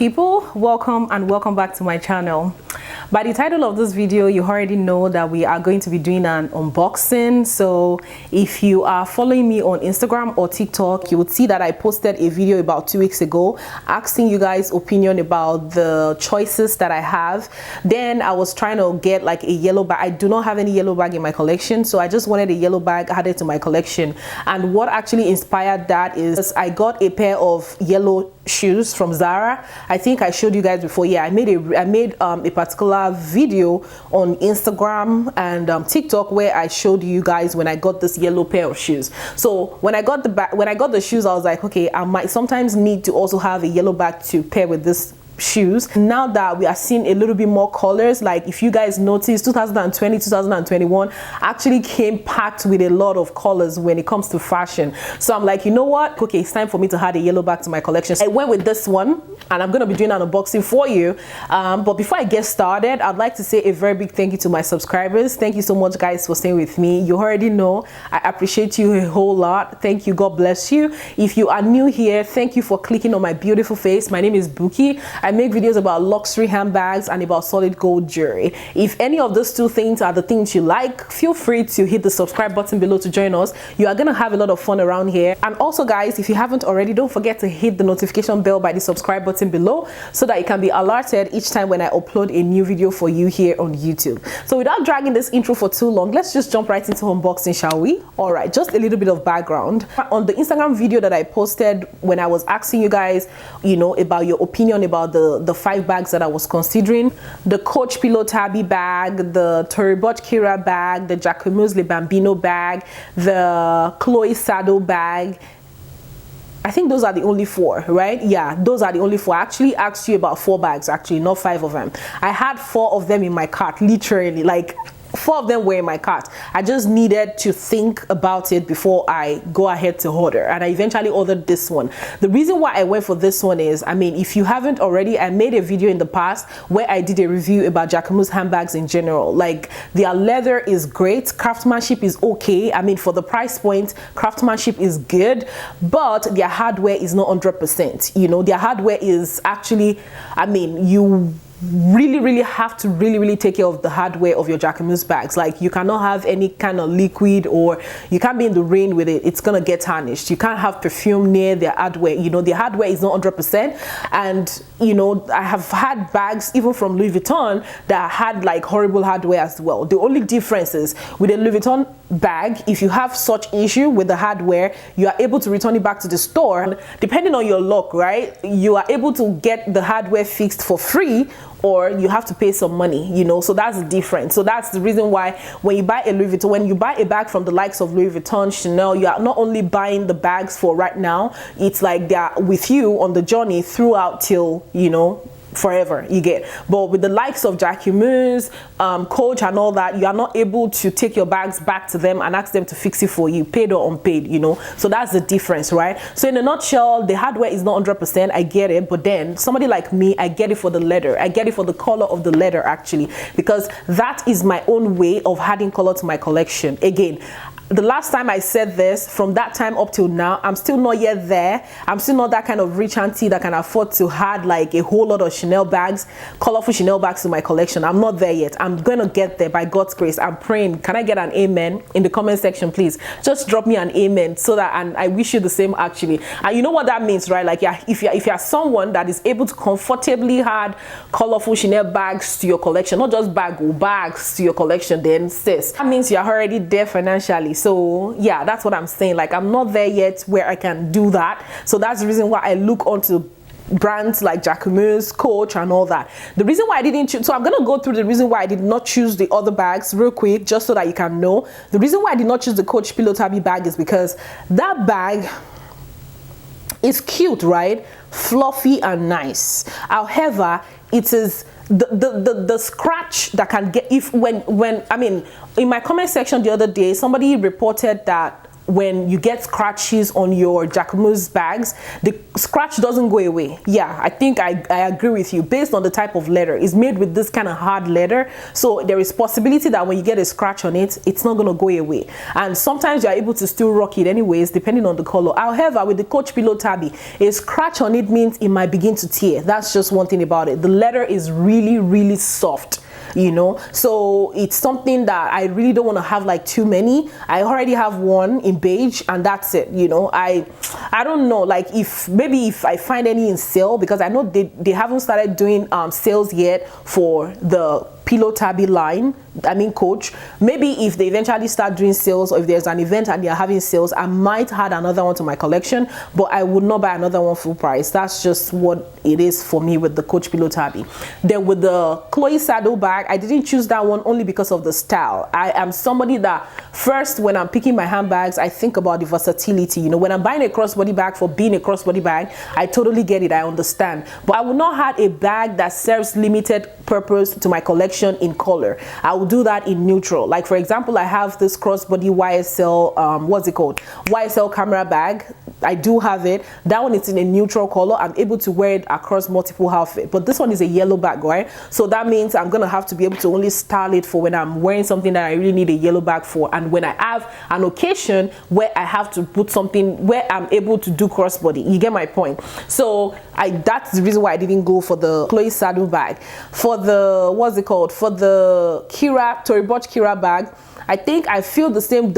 people, welcome back to my channel. By the title of this video, you already know that we are going to be doing an unboxing. So if you are following me on Instagram or TikTok, you would see that I posted a video about 2 weeks ago asking you guys opinion about the choices that I have. Then I was trying to get like a yellow bag. I do not have any yellow bag in my collection, so I just wanted a yellow bag added to my collection. And what actually inspired that is I got a pair of yellow shoes from Zara. I think I showed you guys before. Yeah, I made a particular video on Instagram and TikTok where I showed you guys when I got this yellow pair of shoes. So when I got the shoes, I was like, okay, I might sometimes need to also have a yellow bag to pair with this shoes. Now that we are seeing a little bit more colors, like if you guys notice, 2020 2021 actually came packed with a lot of colors when it comes to fashion. So I'm like, you know what, okay, it's time for me to add a yellow bag to my collection. I went with this one and I'm gonna be doing an unboxing for you, but before I get started, I'd like to say a very big thank you to my subscribers. Thank you so much, guys, for staying with me. You already know I appreciate you a whole lot. Thank you. God bless you. If you are new here, thank you for clicking on my beautiful face. My name is Buki. I make videos about luxury handbags and about solid gold jewelry. If any of those two things are the things you like, feel free to hit the subscribe button below to join us. You are gonna have a lot of fun around here. And also, guys, if you haven't already, don't forget to hit the notification bell by the subscribe button below so that you can be alerted each time when I upload a new video for you here on YouTube. So without dragging this intro for too long, let's just jump right into unboxing, shall we? All right, just a little bit of background. On the Instagram video that I posted when I was asking you guys, you know, about your opinion about the 5 bags that I was considering: the Coach Pillow Tabby bag, the Tory Burch Kira bag, the Jacquemus Le Bambino bag, the Chloe Saddle bag. I think those are the only 4, right? Yeah, those are the only 4. I actually asked you about 4 bags, actually, not 5 of them. I had 4 of them in my cart, literally, like 4 of them were in my cart. I just needed to think about it before I go ahead to order, and I eventually ordered this one. The reason why I went for this one is, I mean, if you haven't already, I made a video in the past where I did a review about Jacquemus handbags in general. Like, their leather is great, craftsmanship is okay. I mean, for the price point, craftsmanship is good, but their hardware is not 100%. You know, their hardware is actually, I mean, you really have to really take care of the hardware of your Jacquemus bags. Like, you cannot have any kind of liquid, or you can't be in the rain with it, it's gonna get tarnished. You can't have perfume near their hardware. You know, the hardware is not 100%. And you know, I have had bags even from Louis Vuitton that had like horrible hardware as well. The only difference is with a Louis Vuitton bag, if you have such issue with the hardware, you are able to return it back to the store. Depending on your luck, right, you are able to get the hardware fixed for free, or you have to pay some money, you know. So that's the difference. So that's the reason why when you buy a Louis Vuitton, when you buy a bag from the likes of Louis Vuitton, Chanel, you are not only buying the bags for right now, it's like they are with you on the journey throughout till, you know, forever, you get. But with the likes of Jacquemus, Coach and all that, you are not able to take your bags back to them and ask them to fix it for you, paid or unpaid, you know. So that's the difference, right? So in a nutshell, the hardware is not 100%, I get it, but then somebody like me, I get it for the leather, I get it for the color of the leather, actually, because that is my own way of adding color to my collection. Again, the last time I said this, from that time up till now, I'm still not yet there. I'm still not that kind of rich auntie that can afford to add like a whole lot of Chanel bags, colorful Chanel bags to my collection. I'm not there yet. I'm gonna get there by God's grace. I'm praying. Can I get an amen in the comment section, please? Just drop me an amen so that, and I wish you the same, actually. And you know what that means, right? Like, yeah, if you're someone that is able to comfortably add colorful Chanel bags to your collection, not just bags to your collection, then sis, that means you're already there financially. So yeah, that's what I'm saying. Like, I'm not there yet where I can do that. So that's the reason why I look onto brands like Jacquemus, Coach and all that. The reason why I didn't choose, so I'm gonna go through the reason why I did not choose the other bags real quick, just so that you can know. The reason why I did not choose the Coach Pillow Tabby bag is because that bag is cute, right? Fluffy and nice. However, it is the scratch that can get, if when I mean, in my comment section the other day, somebody reported that when you get scratches on your Jacquemus bags, the scratch doesn't go away. Yeah, I think I agree with you. Based on the type of leather, it's made with this kind of hard leather, so there is possibility that when you get a scratch on it, it's not going to go away. And sometimes you're able to still rock it anyways, depending on the color. However, with the Coach Pillow Tabby, a scratch on it means it might begin to tear. That's just one thing about it. The leather is really, really soft, you know, so it's something that I really don't want to have like too many. I already have one in beige and that's it, you know. I don't know, like if I find any in sale, because I know they haven't started doing sales yet for the Pillow Tabby line, I mean Coach. Maybe if they eventually start doing sales, or if there's an event and they're having sales, I might add another one to my collection, but I would not buy another one full price. That's just what it is for me with the Coach Pillow Tabby. Then with the Chloe saddle bag, I didn't choose that one only because of the style. I am somebody that first, when I'm picking my handbags, I think about the versatility. You know, when I'm buying a crossbody bag for being a crossbody bag, I totally get it, I understand, but I would not have a bag that serves limited purpose to my collection in color. I will do that in neutral. Like for example, I have this crossbody YSL what's it called, YSL camera bag. I do have it. That one is in a neutral color. I'm able to wear it across multiple outfits, but this one is a yellow bag, right? So that means I'm gonna have to be able to only style it for when I'm wearing something that I really need a yellow bag for, and when I have an occasion where I have to put something where I'm able to do crossbody. You get my point? So that's the reason why I didn't go for the Chloe saddle bag. For the what's it called, for the Tory Burch Kira bag, I think I feel the same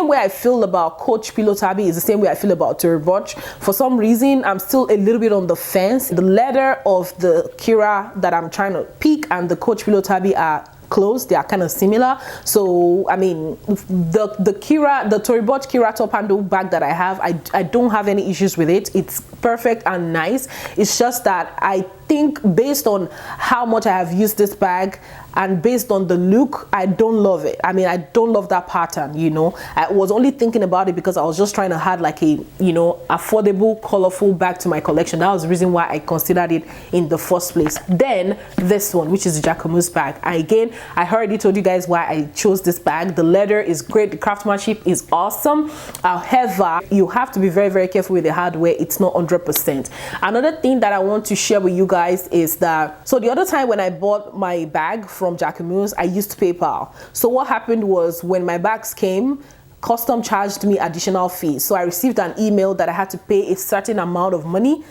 way I feel about Coach Pillow Tabby is the same way I feel about Tory Burch. For some reason, I'm still a little bit on the fence. The leather of the Kira that I'm trying to pick and the Coach Pillow Tabby are close, they are kind of similar. So I mean, the Tory Burch Kira top handle bag that I have, I don't have any issues with it. It's perfect and nice. It's just that I think based on how much I have used this bag and based on the look, I don't love it. I mean, I don't love that pattern, you know. I was only thinking about it because I was just trying to add like a, you know, affordable, colorful bag to my collection. That was the reason why I considered it in the first place. Then this one, which is the Jacquemus bag. Again, I already told you guys why I chose this bag. The leather is great, the craftsmanship is awesome. However, you have to be very, very careful with the hardware. It's not 100%. Another thing that I want to share with you guys is that, so the other time when I bought my bag from Jacquemus, I used PayPal. So what happened was when my bags came, custom charged me additional fees. So I received an email that I had to pay a certain amount of money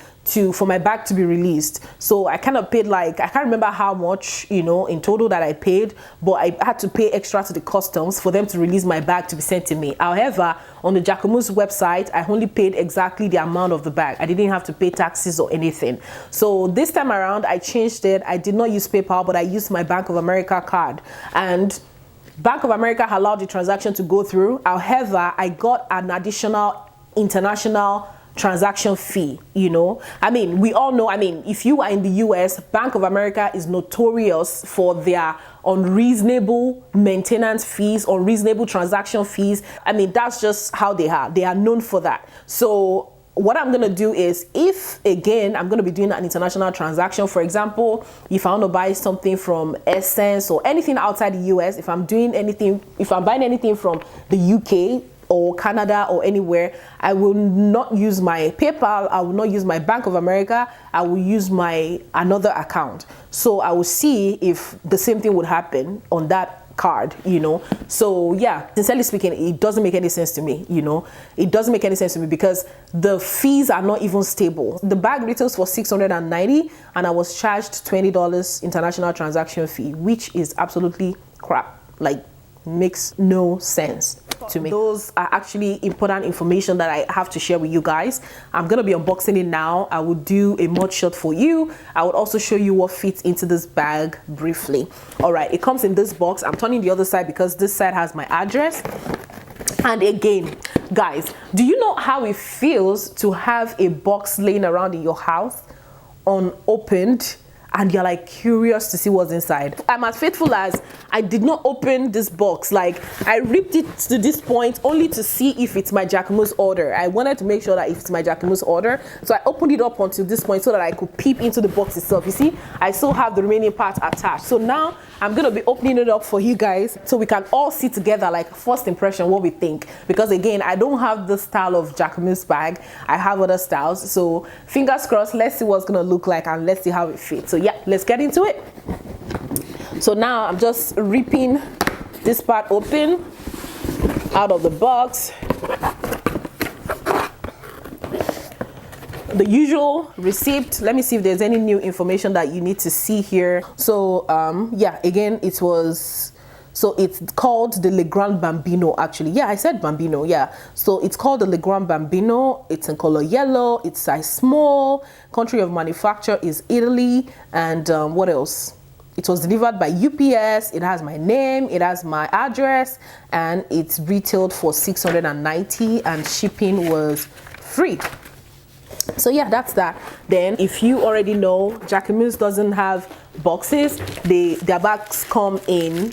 for my bag to be released. So I kind of paid, like, I can't remember how much, you know, in total that I paid, but I had to pay extra to the customs for them to release my bag to be sent to me. However, on the Jacquemus website, I only paid exactly the amount of the bag. I didn't have to pay taxes or anything. So this time around, I changed it. I did not use PayPal, but I used my Bank of America card. And Bank of America allowed the transaction to go through. However, I got an additional international transaction fee, you know. I mean, we all know, I mean, if you are in the US, Bank of America is notorious for their unreasonable maintenance fees, unreasonable transaction fees. I mean, that's just how they are. They are known for that. So what I'm going to do is, if again I'm going to be doing an international transaction, for example, if I want to buy something from Essence or anything outside the US, if I'm buying anything from the UK or Canada or anywhere, I will not use my PayPal, I will not use my Bank of America, I will use my another account. So I will see if the same thing would happen on that card, you know. So yeah, sincerely speaking, it doesn't make any sense to me, you know. It doesn't make any sense to me because the fees are not even stable. The bag retails for $690 and I was charged $20 international transaction fee, which is absolutely crap. Like, makes no sense to me. Those are actually important information that I have to share with you guys. I'm gonna be unboxing it now. I will do a mod shot for you. I would also show you what fits into this bag briefly. All right, it comes in this box. I'm turning the other side because this side has my address. And again, guys, do you know how it feels to have a box laying around in your house unopened and you're like curious to see what's inside. I'm as faithful as I did not open this box. Like, I ripped it to this point only to see if it's my Jacquemus order. I wanted to make sure that if it's my Jacquemus order, so I opened it up until this point so that I could peep into the box itself. You see, I still have the remaining part attached. So now I'm gonna be opening it up for you guys so we can all see together, like, first impression, what we think. Because again, I don't have this style of Jacquemus bag. I have other styles. So fingers crossed, let's see what's gonna look like and let's see how it fits. So yeah, let's get into it. So now I'm just ripping this part open out of the box. The usual receipt. Let me see if there's any new information that you need to see here. So yeah, again, it's called the Legrand Bambino, actually. Yeah, I said Bambino, yeah. So it's called the Legrand Bambino. It's in color yellow. It's size small. Country of manufacture is Italy. And what else? It was delivered by UPS. It has my name, it has my address, and it's retailed for $690 and shipping was free. So yeah, that's that. Then if you already know, Jacquemus doesn't have boxes. Their bags come in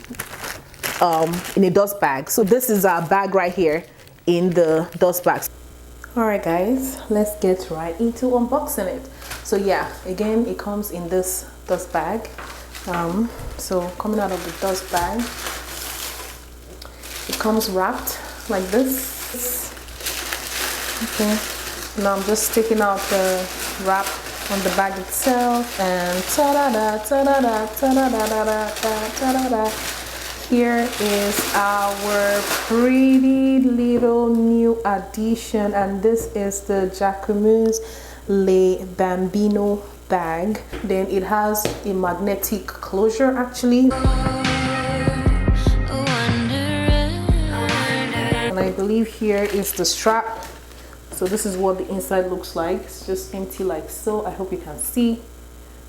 a dust bag. So this is our bag right here in the dust bags. All right guys, let's get right into unboxing it. So yeah, again, it comes in this dust bag. So coming out of the dust bag, it comes wrapped like this. Okay, now I'm just taking out the wrap on the bag itself, and ta-da-da, ta-da-da, ta-da-da-da-da, ta-da-da. Here is our pretty little new addition, and this is the Jacquemus Le Bambino bag. Then it has a magnetic closure actually, and I believe here is the strap. So this is what the inside looks like. It's just empty like so. I hope you can see.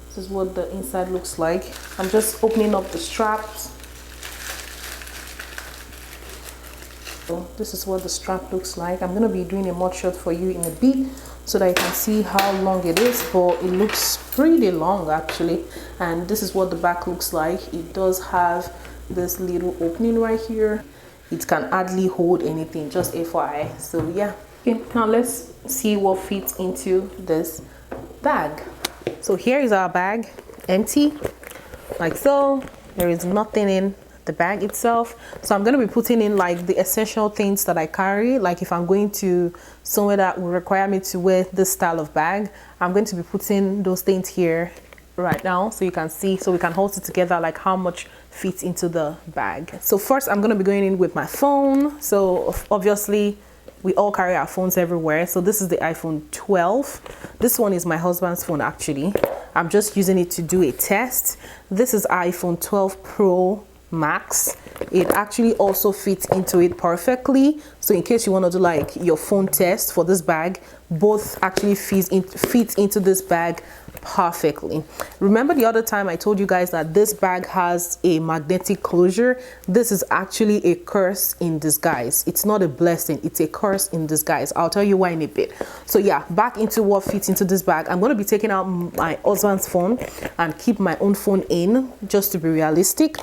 This is what the inside looks like. I'm just opening up the straps. So this is what the strap looks like. I'm going to be doing a mod shot for you in a bit so that you can see how long it is, but it looks pretty long actually. And this is what the back looks like. It does have this little opening right here. It can hardly hold anything, just FYI. So yeah. Okay, now let's see what fits into this bag. So here is our bag, empty like so. There is nothing in the bag itself. So I'm going to be putting in like the essential things that I carry. Like if I'm going to somewhere that will require me to wear this style of bag, I'm going to be putting those things here right now so you can see, so we can hold it together, like how much fits into the bag. So first I'm going to be going in with my phone. So obviously we all carry our phones everywhere. So this is the iPhone 12. This one is my husband's phone actually. I'm just using it to do a test. This is iPhone 12 Pro Max. It actually also fits into it perfectly. So in case you want to do like your phone test for this bag, both actually fits into this bag perfectly. Remember the other time I told you guys that this bag has a magnetic closure? This is actually a curse in disguise. It's not a blessing, it's a curse in disguise. I'll tell you why in a bit. So yeah, back into what fits into this bag. I'm going to be taking out my husband's phone and keep my own phone in, just to be realistic.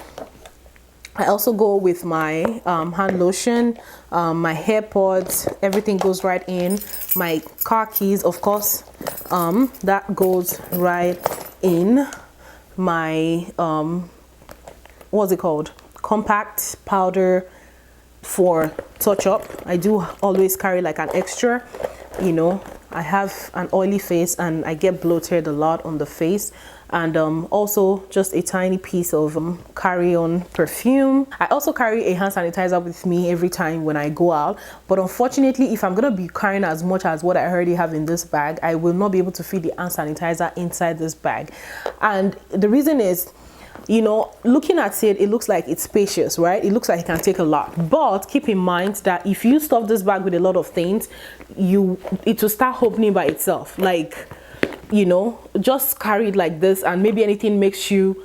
I also go with my hand lotion, my AirPods, everything goes right in. My car keys, of course, that goes right in. My, what's it called? Compact powder for touch up. I do always carry like an extra, you know. I have an oily face and I get bloated a lot on the face. And also just a tiny piece of carry-on perfume. I also carry a hand sanitizer with me every time when I go out, but unfortunately if I'm gonna be carrying as much as what I already have in this bag, I will not be able to fit the hand sanitizer inside this bag. And the reason is, you know, looking at it, it looks like it's spacious, right? It looks like it can take a lot, but keep in mind that if you stuff this bag with a lot of things, it will start opening by itself. Like, you know, just carry it like this, and maybe anything makes you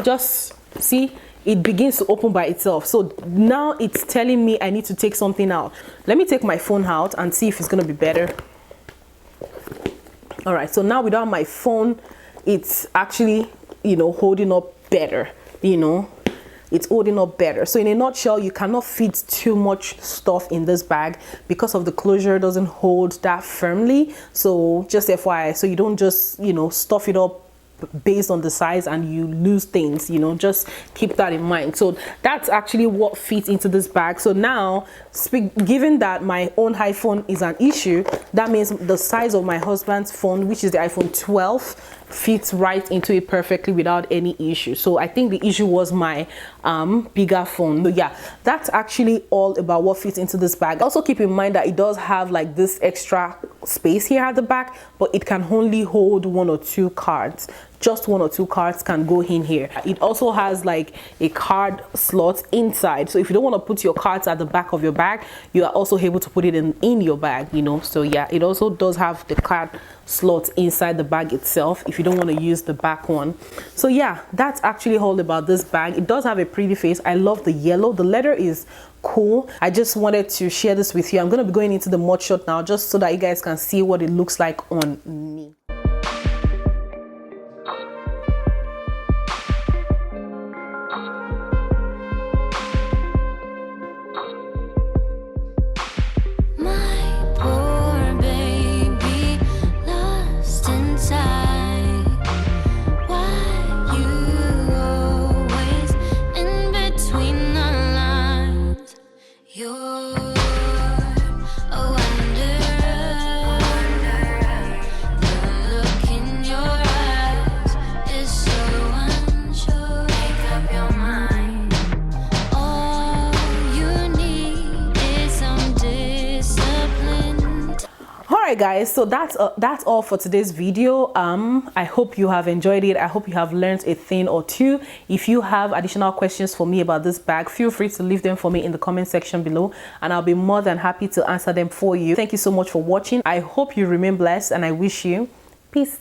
just see, it begins to open by itself. So now it's telling me I need to take something out. Let me take my phone out and see if it's gonna be better. All right, so now without my phone it's actually, you know, holding up better, you know. It's holding up better. So in a nutshell, you cannot fit too much stuff in this bag because of the closure doesn't hold that firmly. So just FYI, so you don't just, you know, stuff it up based on the size and you lose things, you know, just keep that in mind. So that's actually what fits into this bag. So now, given that my own iPhone is an issue, that means the size of my husband's phone, which is the iPhone 12, fits right into it perfectly without any issue. So I think the issue was my bigger phone. So yeah, that's actually all about what fits into this bag. Also keep in mind that it does have like this extra space here at the back, but it can only hold 1 or 2 cards. Just 1 or 2 cards can go in here. It also has like a card slot inside, so if you don't want to put your cards at the back of your bag, you are also able to put it in your bag, you know. So yeah, it also does have the card slot inside the bag itself if you don't want to use the back one. So yeah, that's actually all about this bag. It does have a pretty face. I love the yellow. The leather is cool. I just wanted to share this with you. I'm going to be going into the mud shot now just so that you guys can see what it looks like on me. Guys, so that's all for today's video. I hope you have enjoyed it. I hope you have learned a thing or two. If you have additional questions for me about this bag, feel free to leave them for me in the comment section below and I'll be more than happy to answer them for you. Thank you so much for watching. I hope you remain blessed and I wish you peace.